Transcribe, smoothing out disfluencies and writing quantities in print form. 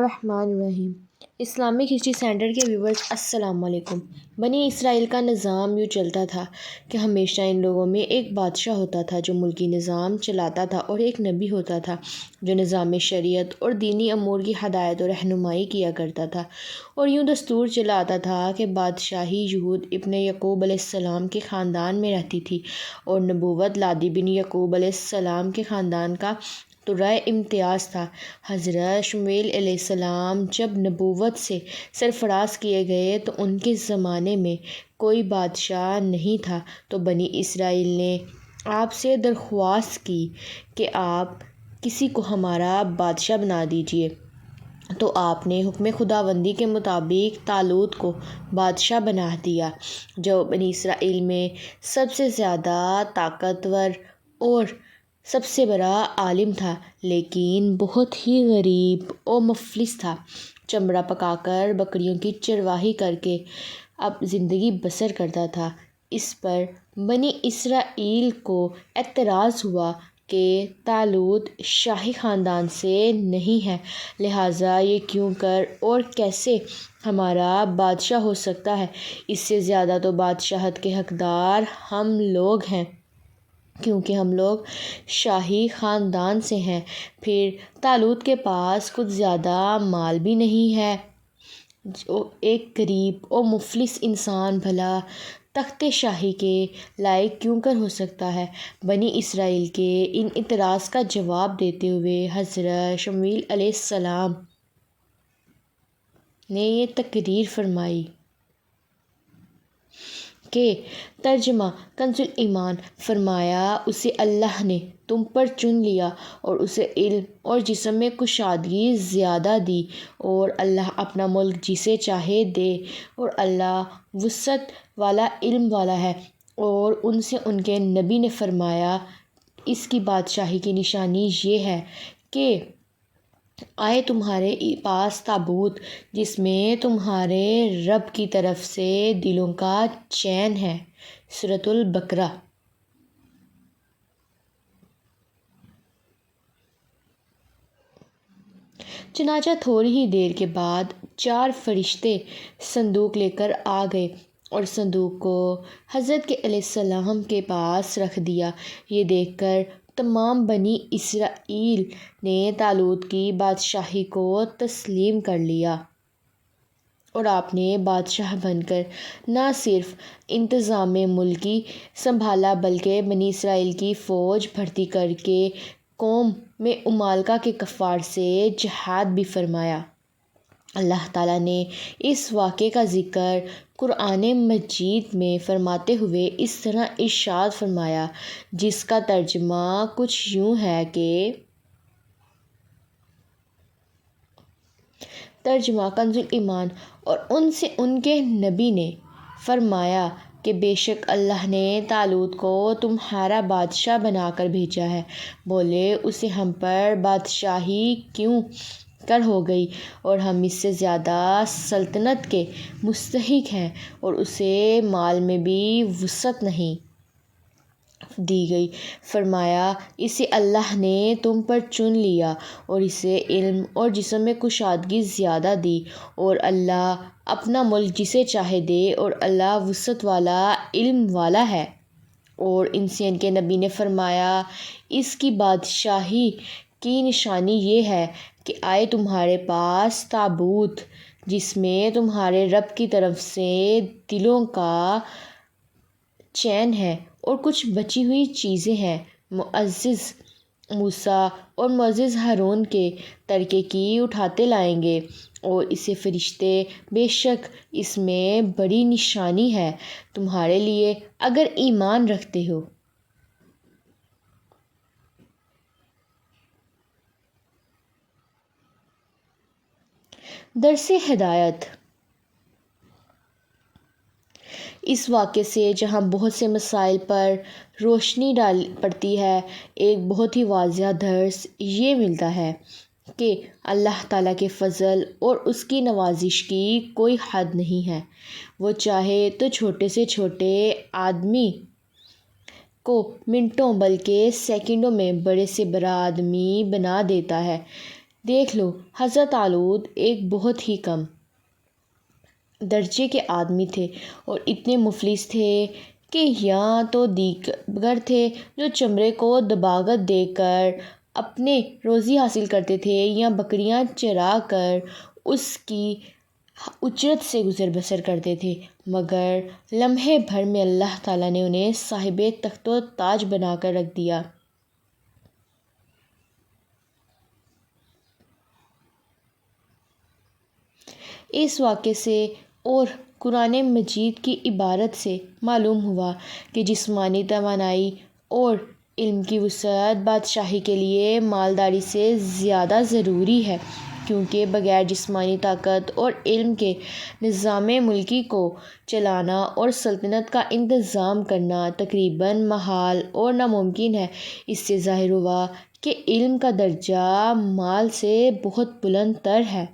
الرحمن الرحیم۔ Islamic history centre کے ویورز السلام علیکم۔ بنی اسرائیل کا نظام یوں چلتا تھا کہ ہمیشہ ان لوگوں میں ایک بادشاہ ہوتا تھا جو ملکی نظام چلاتا تھا، اور ایک نبی ہوتا تھا جو نظام شریعت اور دینی امور کی ہدایت و رہنمائی کیا کرتا تھا۔ اور یوں دستور چلا آتا تھا کہ بادشاہی یہود ابن یعقوب علیہ السلام کے خاندان میں رہتی تھی، اور نبوت لادی بن یعقوب علیہ السلام کے خاندان کا ترائے امتیاز تھا۔ حضرت شمویل علیہ السلام جب نبوت سے سرفراز کیے گئے تو ان کے زمانے میں کوئی بادشاہ نہیں تھا، تو بنی اسرائیل نے آپ سے درخواست کی کہ آپ کسی کو ہمارا بادشاہ بنا دیجیے۔ تو آپ نے حکم خداوندی کے مطابق طالوت کو بادشاہ بنا دیا، جو بنی اسرائیل میں سب سے زیادہ طاقتور اور سب سے بڑا عالم تھا، لیکن بہت ہی غریب اور مفلس تھا۔ چمڑا پکا کر بکریوں کی چرواہی کر کے اب زندگی بسر کرتا تھا۔ اس پر بنی اسرائیل کو اعتراض ہوا کہ طالوت شاہی خاندان سے نہیں ہے، لہٰذا یہ کیوں کر اور کیسے ہمارا بادشاہ ہو سکتا ہے؟ اس سے زیادہ تو بادشاہت کے حقدار ہم لوگ ہیں، کیونکہ ہم لوگ شاہی خاندان سے ہیں۔ پھر طالوت کے پاس کچھ زیادہ مال بھی نہیں ہے، جو ایک غریب اور مفلس انسان بھلا تخت شاہی کے لائق کیوں کر ہو سکتا ہے؟ بنی اسرائیل کے ان اعتراض کا جواب دیتے ہوئے حضرت شمویل علیہ السلام نے یہ تقریر فرمائی کہ ترجمہ کنز ایمان فرمایا، اسے اللہ نے تم پر چن لیا اور اسے علم اور جسم میں کشادگی زیادہ دی، اور اللہ اپنا ملک جسے چاہے دے، اور اللہ وسعت والا علم والا ہے۔ اور ان سے ان کے نبی نے فرمایا، اس کی بادشاہی کی نشانی یہ ہے کہ آئے تمہارے پاس تابوت جس میں تمہارے رب کی طرف سے دلوں کا چین ہے۔ سورۃ البقرہ۔ چنانچہ تھوڑی ہی دیر کے بعد 4 فرشتے صندوق لے کر آ گئے اور صندوق کو حضرت کے علیہ السلام کے پاس رکھ دیا۔ یہ دیکھ کر تمام بنی اسرائیل نے طالوت کی بادشاہی کو تسلیم کر لیا، اور آپ نے بادشاہ بن کر نہ صرف انتظام ملکی سنبھالا بلکہ بنی اسرائیل کی فوج بھرتی کر کے قوم میں امالکا کے کفار سے جہاد بھی فرمایا۔ اللہ تعالیٰ نے اس واقعے کا ذکر قرآن مجید میں فرماتے ہوئے اس طرح ارشاد فرمایا، جس کا ترجمہ کچھ یوں ہے کہ ترجمہ کنز ایمان، اور ان سے ان کے نبی نے فرمایا کہ بے شک اللہ نے طالوت کو تمہارا بادشاہ بنا کر بھیجا ہے۔ بولے، اسے ہم پر بادشاہی کیوں کر ہو گئی، اور ہم اس سے زیادہ سلطنت کے مستحق ہیں، اور اسے مال میں بھی وسعت نہیں دی گئی۔ فرمایا، اسے اللہ نے تم پر چن لیا اور اسے علم اور جسم میں کشادگی زیادہ دی، اور اللہ اپنا ملک جسے چاہے دے، اور اللہ وسعت والا علم والا ہے۔ اور ان سے ان کے نبی نے فرمایا، اس کی بادشاہی کی نشانی یہ ہے کہ آئے تمہارے پاس تابوت جس میں تمہارے رب کی طرف سے دلوں کا چین ہے، اور کچھ بچی ہوئی چیزیں ہیں۔ معزز موسیٰ اور معزز ہارون کے ترکے کی اٹھاتے لائیں گے، اور اسے فرشتے، بے شک اس میں بڑی نشانی ہے تمہارے لیے اگر ایمان رکھتے ہو۔ درس ہدایت۔ اس واقعے سے جہاں بہت سے مسائل پر روشنی پڑتی ہے، ایک بہت ہی واضح درس یہ ملتا ہے کہ اللہ تعالیٰ کے فضل اور اس کی نوازش کی کوئی حد نہیں ہے۔ وہ چاہے تو چھوٹے سے چھوٹے آدمی کو منٹوں بلکہ سیکنڈوں میں بڑے سے بڑا آدمی بنا دیتا ہے۔ دیکھ لو، حضرت آلود ایک بہت ہی کم درجے کے آدمی تھے اور اتنے مفلس تھے کہ یا تو دیگر تھے جو چمڑے کو دباغت دے کر اپنے روزی حاصل کرتے تھے یا بکریاں چرا کر اس کی اجرت سے گزر بسر کرتے تھے، مگر لمحے بھر میں اللہ تعالیٰ نے انہیں صاحب تخت و تاج بنا کر رکھ دیا۔ اس واقعے سے اور قرآن مجید کی عبارت سے معلوم ہوا کہ جسمانی توانائی اور علم کی وسعت بادشاہی کے لیے مالداری سے زیادہ ضروری ہے، کیونکہ بغیر جسمانی طاقت اور علم کے نظام ملکی کو چلانا اور سلطنت کا انتظام کرنا تقریباً محال اور ناممکن ہے۔ اس سے ظاہر ہوا کہ علم کا درجہ مال سے بہت بلند تر ہے۔